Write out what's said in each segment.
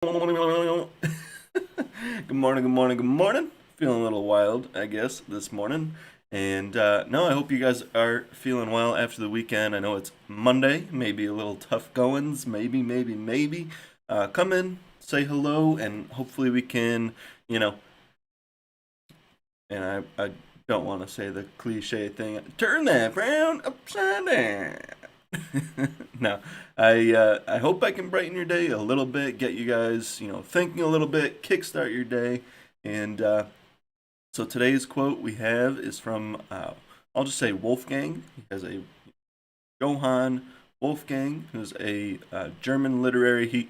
Good morning, good morning, good morning. Feeling a little wild, I guess, this morning. And no, I hope you guys are feeling well after the weekend. I know it's Monday, maybe a little tough goings, maybe. Come in, say hello, and hopefully we can, you know, and I don't want to say the cliche thing, turn that frown upside down. No, I hope I can brighten your day a little bit, get you guys, thinking a little bit, kickstart your day. And so today's quote we have is from, I'll just say Wolfgang. He has a Johann Wolfgang, who's a German literary.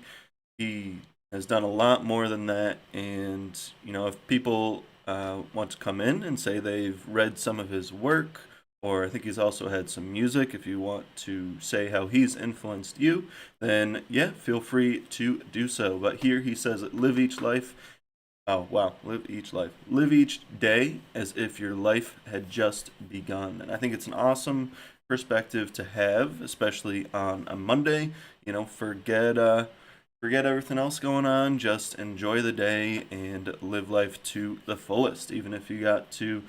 He has done a lot more than that. And if people want to come in and say they've read some of his work, or I think he's also had some music. If you want to say how he's influenced you, then yeah, feel free to do so. But here he says, live each life. Oh, wow. Live each life. Live each day as if your life had just begun. And I think it's an awesome perspective to have, especially on a Monday. Forget everything else going on. Just enjoy the day and live life to the fullest. Even if you got to,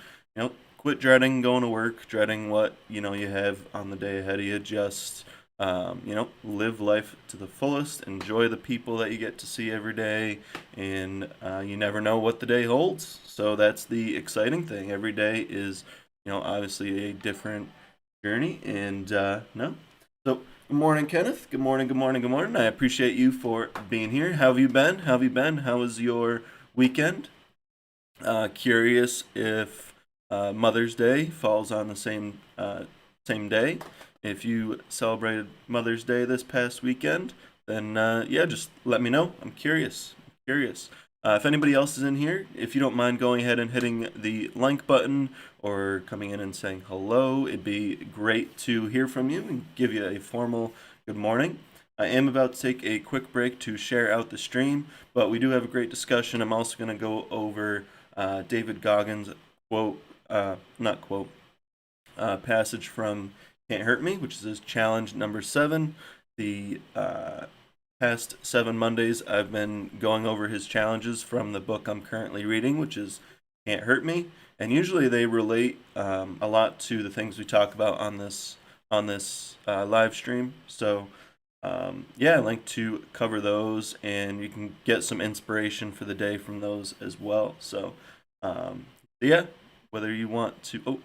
quit dreading going to work, dreading what, you have on the day ahead of you. Just live life to the fullest. Enjoy the people that you get to see every day, and you never know what the day holds. So that's the exciting thing. Every day is, obviously a different journey, and no. So good morning, Kenneth. Good morning. Good morning. Good morning. I appreciate you for being here. How have you been? How have you been? How was your weekend? Curious if Mother's Day falls on the same day. If you celebrated Mother's Day this past weekend, then yeah, just let me know. I'm curious. Curious. If anybody else is in here, if you don't mind going ahead and hitting the like button or coming in and saying hello, it'd be great to hear from you and give you a formal good morning. I am about to take a quick break to share out the stream, but we do have a great discussion. I'm also going to go over David Goggins' quote, not quote, passage from Can't Hurt Me, which is his challenge number 7. The past 7 Mondays, I've been going over his challenges from the book I'm currently reading, which is Can't Hurt Me. And usually they relate a lot to the things we talk about on this live stream. So yeah, I'd like to cover those, and you can get some inspiration for the day from those as well. So yeah, whether you want to. Oh,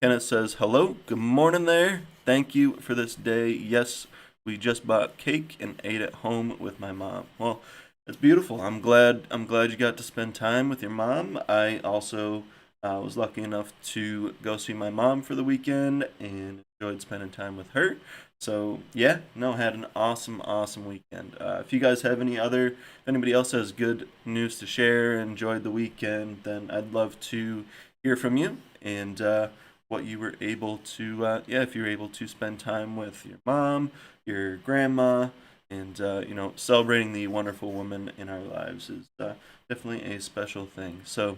Kenneth says, hello, good morning there. Thank you for this day. Yes, we just bought cake and ate at home with my mom. Well, it's beautiful. I'm glad you got to spend time with your mom. I also was lucky enough to go see my mom for the weekend and enjoyed spending time with her. So yeah, no, had an awesome weekend. If you guys have if anybody else has good news to share, enjoyed the weekend, then I'd love to hear from you. And what you were able to, if you were able to spend time with your mom, your grandma, and celebrating the wonderful woman in our lives is definitely a special thing. So,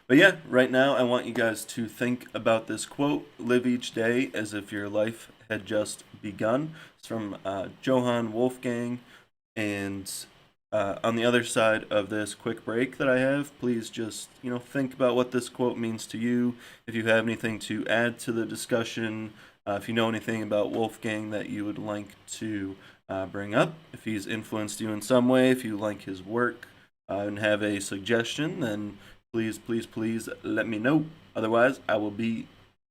but yeah, right now I want you guys to think about this quote: "Live each day as if your life had just begun." It's from Johann Wolfgang, and on the other side of this quick break that I have, please just think about what this quote means to you. If you have anything to add to the discussion, if you know anything about Wolfgang that you would like to bring up, if he's influenced you in some way, if you like his work and have a suggestion, then please let me know. Otherwise, I will be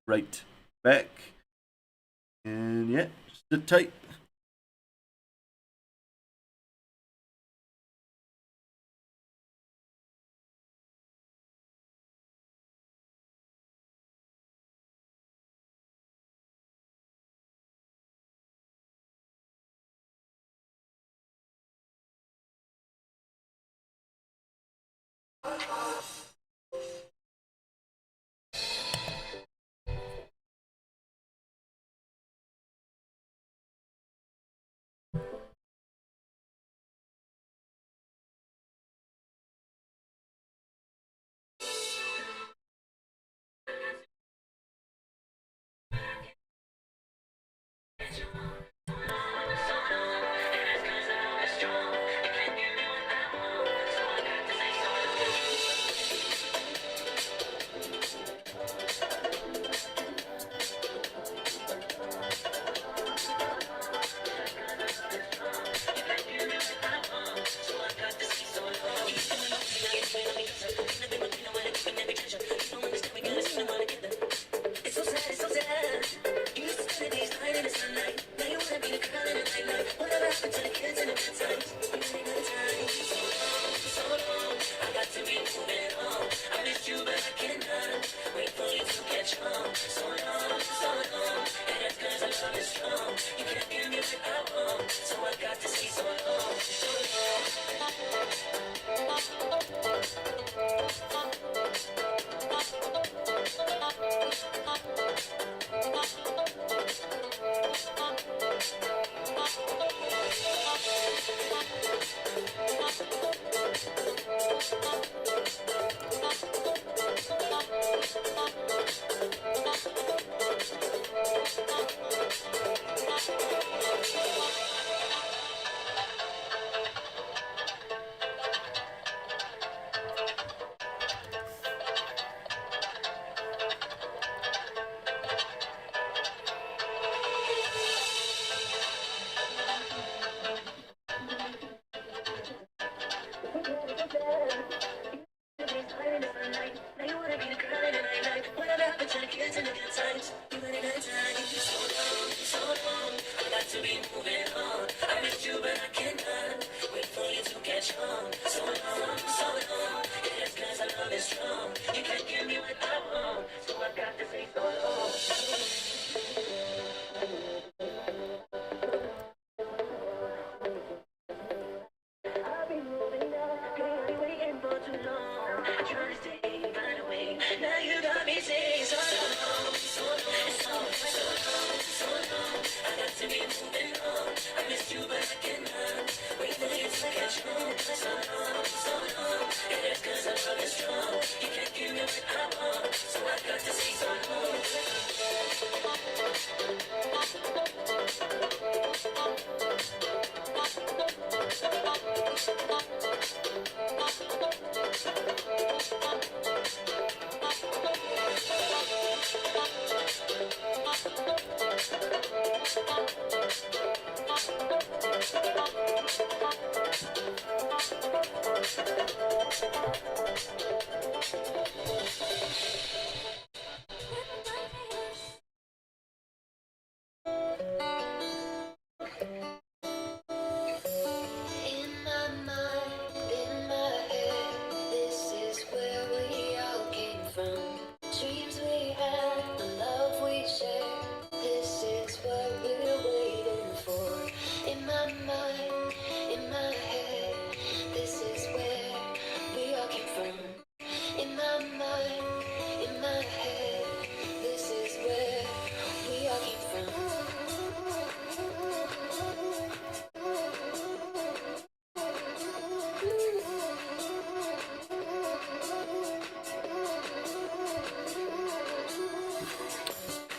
right back. And yeah, just sit tight.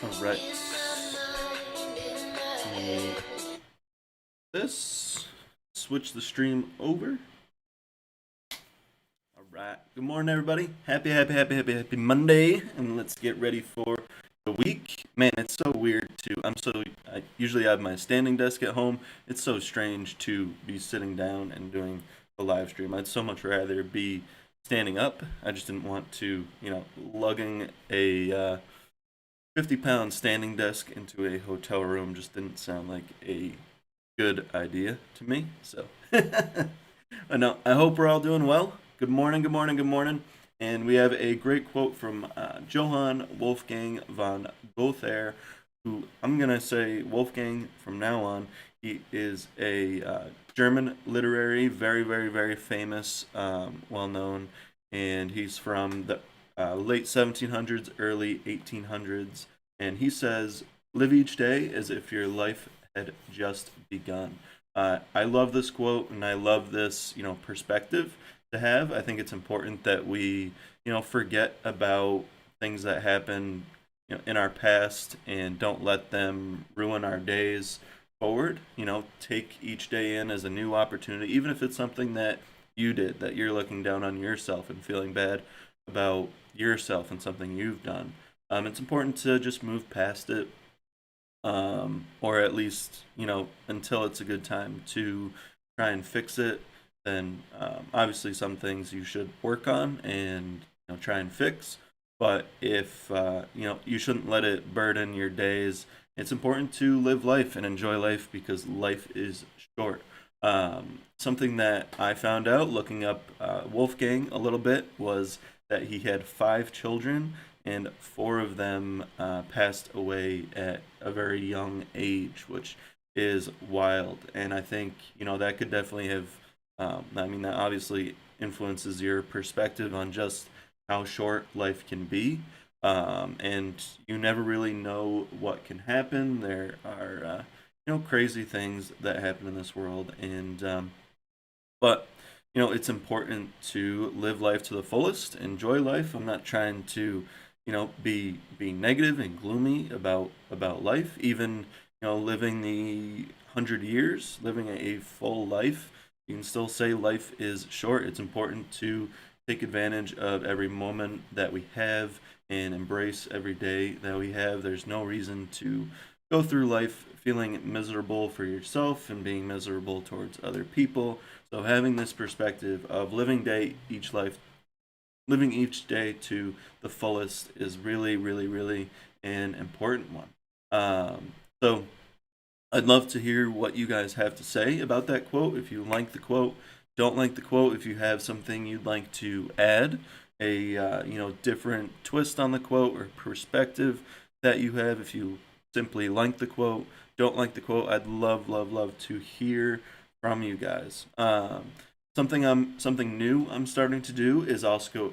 All right. This switch the stream over. All right. Good morning, everybody. Happy Monday, and let's get ready for the week. Man, it's so weird to. I usually have my standing desk at home. It's so strange to be sitting down and doing a live stream. I'd so much rather be standing up. I just didn't want to, lugging a 50-pound standing desk into a hotel room just didn't sound like a good idea to me. So, no, I hope we're all doing well. Good morning, good morning, good morning. And we have a great quote from Johann Wolfgang von Goether, who I'm going to say Wolfgang from now on. He is a German literary, very, very, very famous, well known, and he's from the late 1700s, early 1800s. And he says, live each day as if your life had just begun. I love this quote, and I love this, perspective to have. I think it's important that we, forget about things that happened, in our past and don't let them ruin our days forward. Take each day in as a new opportunity, even if it's something that you did, that you're looking down on yourself and feeling bad about yourself and something you've done. It's important to just move past it, or at least, until it's a good time to try and fix it. Then obviously some things you should work on and try and fix. But if you shouldn't let it burden your days. It's important to live life and enjoy life because life is short. Something that I found out looking up Wolfgang a little bit was that he had 5 children and 4 of them passed away at a very young age, which is wild. And I think that could definitely have. That obviously influences your perspective on just how short life can be. And you never really know what can happen. There are, crazy things that happen in this world. But, it's important to live life to the fullest, enjoy life. I'm not trying to, be negative and gloomy about life. Even, living the 100 years, living a full life, you can still say life is short. It's important to take advantage of every moment that we have and embrace every day that we have. There's no reason to go through life feeling miserable for yourself and being miserable towards other people. So having this perspective of living each day to the fullest is really, really, really an important one. So I'd love to hear what you guys have to say about that quote. If you like the quote, don't like the quote, if you have something you'd like to add, a different twist on the quote or perspective that you have, if you simply like the quote, don't like the quote, I'd love, love, love to hear from you guys. Something new I'm starting to do is also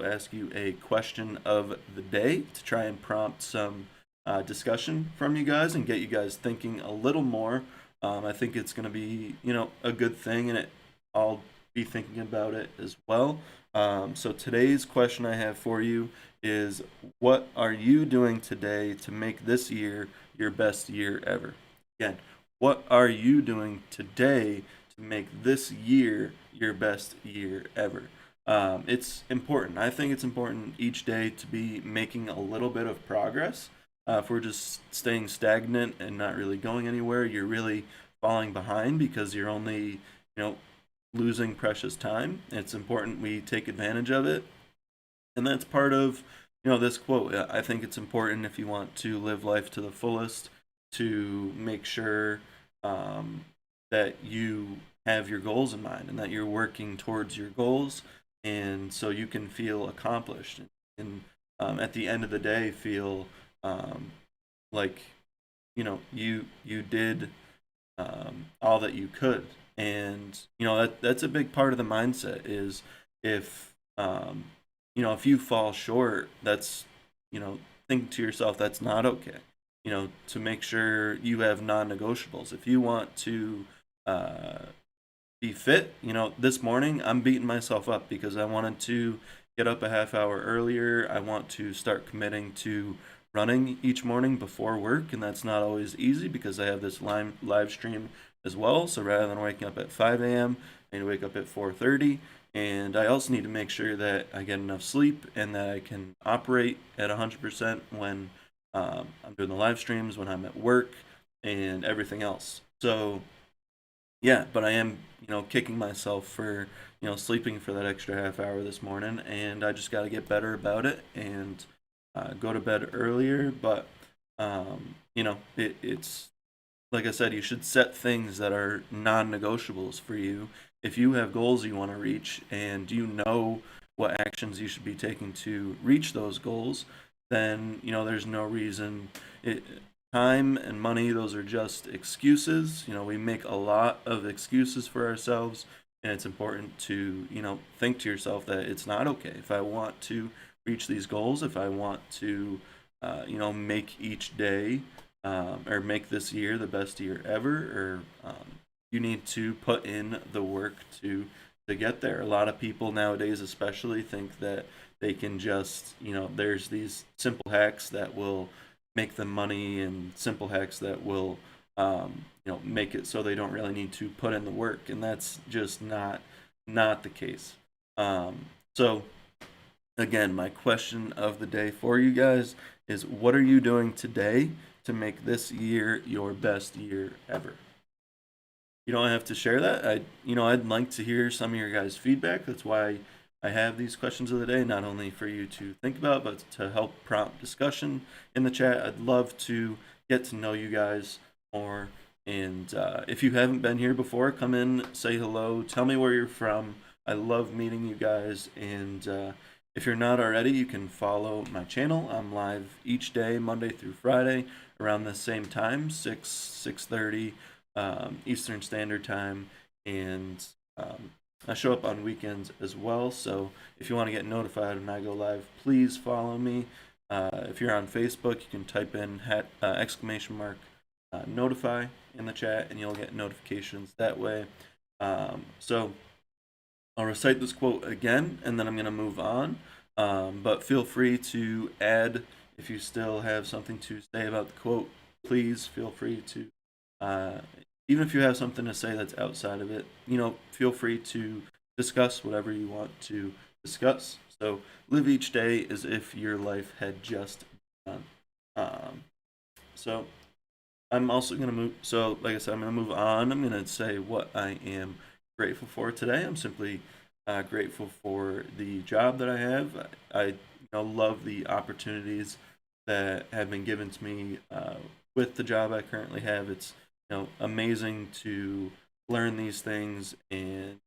ask you a question of the day to try and prompt some discussion from you guys and get you guys thinking a little more. I think it's going to be a good thing, and I'll be thinking about it as well. So today's question I have for you is, what are you doing today to make this year your best year ever? Again, what are you doing today to make this year your best year ever? It's important. I think it's important each day to be making a little bit of progress. If we're just staying stagnant and not really going anywhere, you're really falling behind because you're only, losing precious time. It's important we take advantage of it. And that's part of, this quote. I think it's important, if you want to live life to the fullest, to make sure that you have your goals in mind and that you're working towards your goals, and so you can feel accomplished and at the end of the day feel like you did all that you could. And that's a big part of the mindset is, if if you fall short, that's think to yourself, that's not okay. To make sure you have non-negotiables. If you want to uh, be fit, this morning I'm beating myself up because I wanted to get up a half hour earlier. I want to start committing to running each morning before work, and that's not always easy because I have this live stream as well. So rather than waking up at 5 a.m., I need to wake up at 4:30, and I also need to make sure that I get enough sleep and that I can operate at 100% when I'm doing the live streams, when I'm at work, and everything else. So yeah, but I am, kicking myself for, sleeping for that extra half hour this morning, and I just got to get better about it and go to bed earlier. But, it's like I said, you should set things that are non negotiables for you. If you have goals you want to reach and you know what actions you should be taking to reach those goals, then, there's no reason. Time and money, those are just excuses. We make a lot of excuses for ourselves, and it's important to, think to yourself that it's not okay. If I want to reach these goals, if I want to, make each day or make this year the best year ever, or you need to put in the work to get there. A lot of people nowadays, especially, think that they can just, there's these simple hacks that will make them money, and simple hacks that will, make it so they don't really need to put in the work, and that's just not the case. So again, my question of the day for you guys is, what are you doing today to make this year your best year ever? You don't have to share that. I'd like to hear some of your guys' feedback. That's why I have these questions of the day, not only for you to think about, but to help prompt discussion in the chat. I'd love to get to know you guys more. And if you haven't been here before, come in, say hello, tell me where you're from. I love meeting you guys. And if you're not already, you can follow my channel. I'm live each day, Monday through Friday, around the same time, 6:30 Eastern Standard Time, and I show up on weekends as well. So if you want to get notified when I go live, please follow me. If you're on Facebook, you can type in exclamation mark notify in the chat, and you'll get notifications that way. So I'll recite this quote again, and then I'm going to move on. But feel free to add if you still have something to say about the quote. Please feel free to, even if you have something to say that's outside of it, feel free to discuss whatever you want to discuss. So live each day as if your life had just begun. So I'm also going to move. So, like I said, I'm going to move on. I'm going to say what I am grateful for today. I'm simply grateful for the job that I have. I love the opportunities that have been given to me with the job I currently have. It's amazing to learn these things and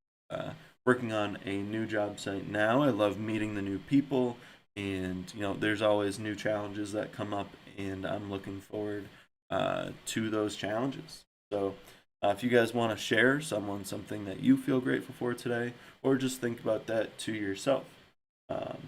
working on a new job site now. I love meeting the new people, and there's always new challenges that come up, and I'm looking forward to those challenges. So, if you guys want to share something that you feel grateful for today, or just think about that to yourself. Um,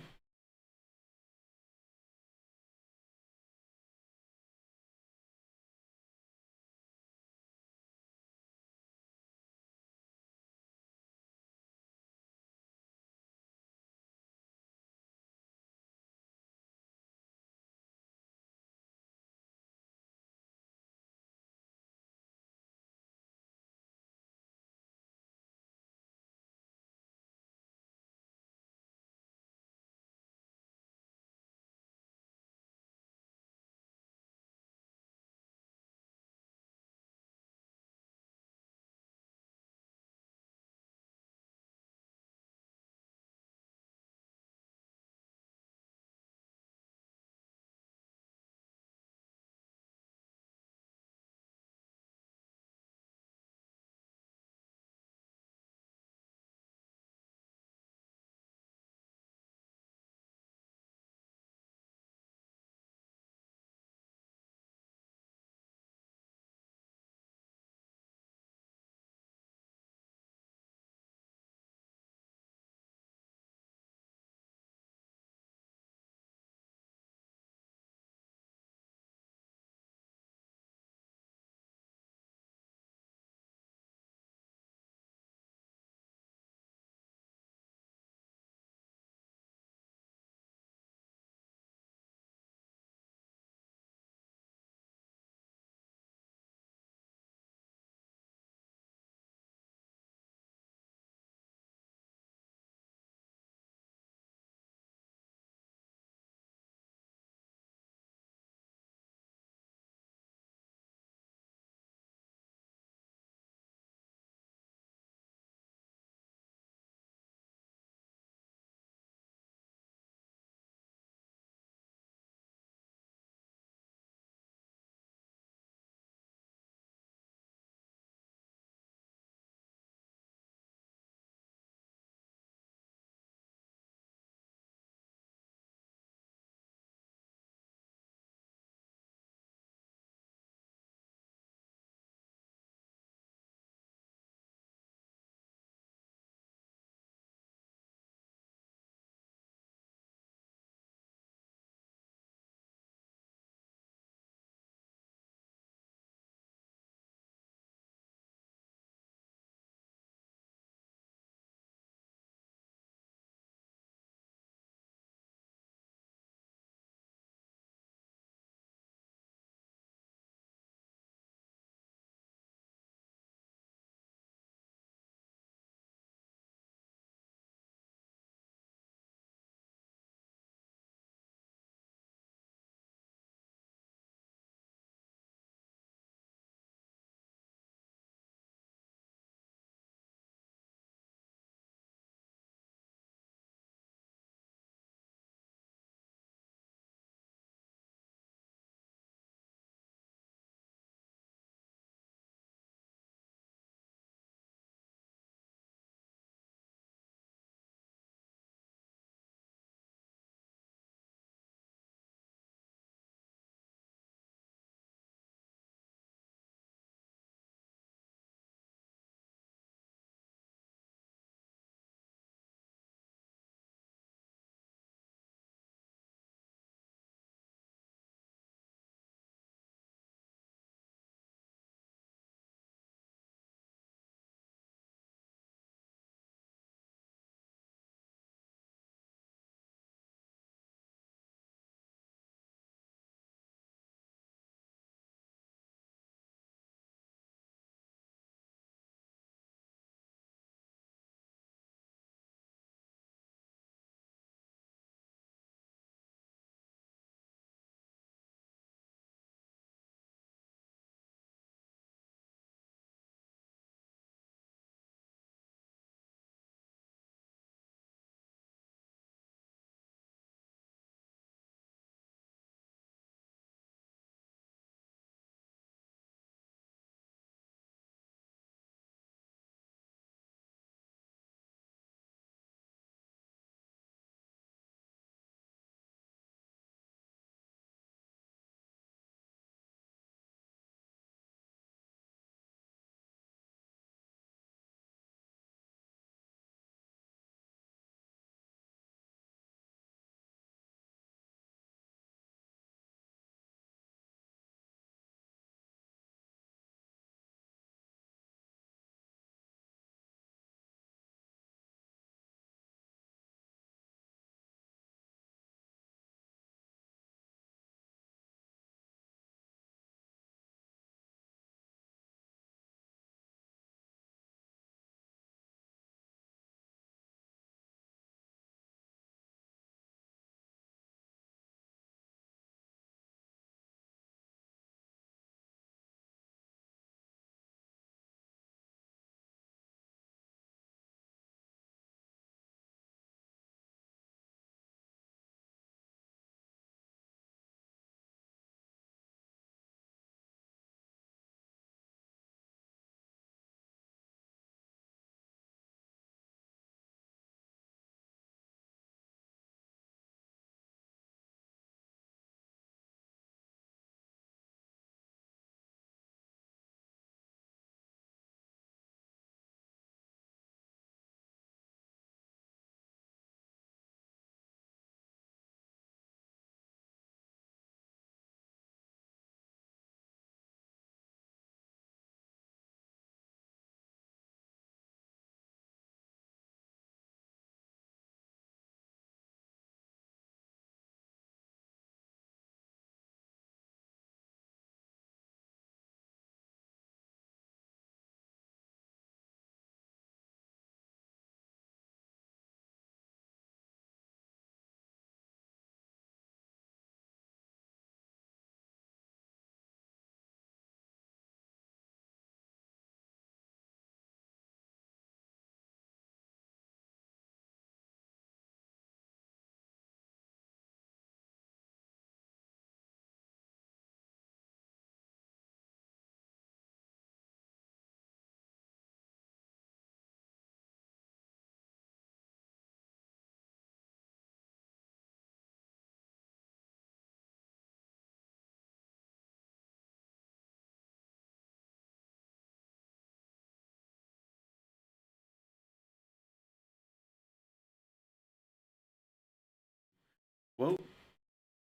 quote.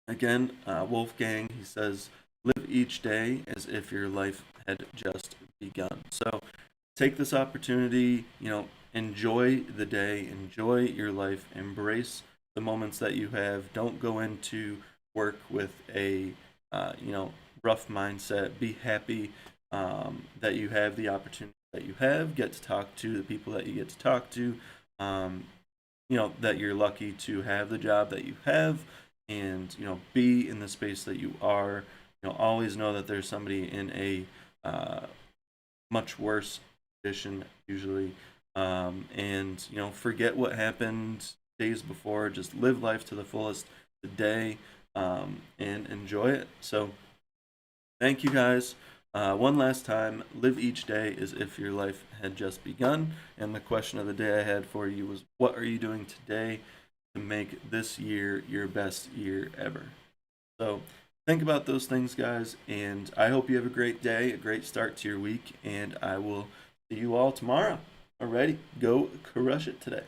Again, Wolfgang, he says, live each day as if your life had just begun. So take this opportunity, enjoy the day, enjoy your life, embrace the moments that you have. Don't go into work with a, rough mindset. Be happy that you have the opportunity that you have. Get to talk to the people that you get to talk to. Um, that you're lucky to have the job that you have, and be in the space that you are. Always know that there's somebody in a much worse condition usually, and forget what happened days before. Just live life to the fullest today, and enjoy it. So thank you guys. One last time, live each day as if your life had just begun. And the question of the day I had for you was, what are you doing today to make this year your best year ever? So think about those things, guys. And I hope you have a great day, a great start to your week. And I will see you all tomorrow. Alrighty, go crush it today.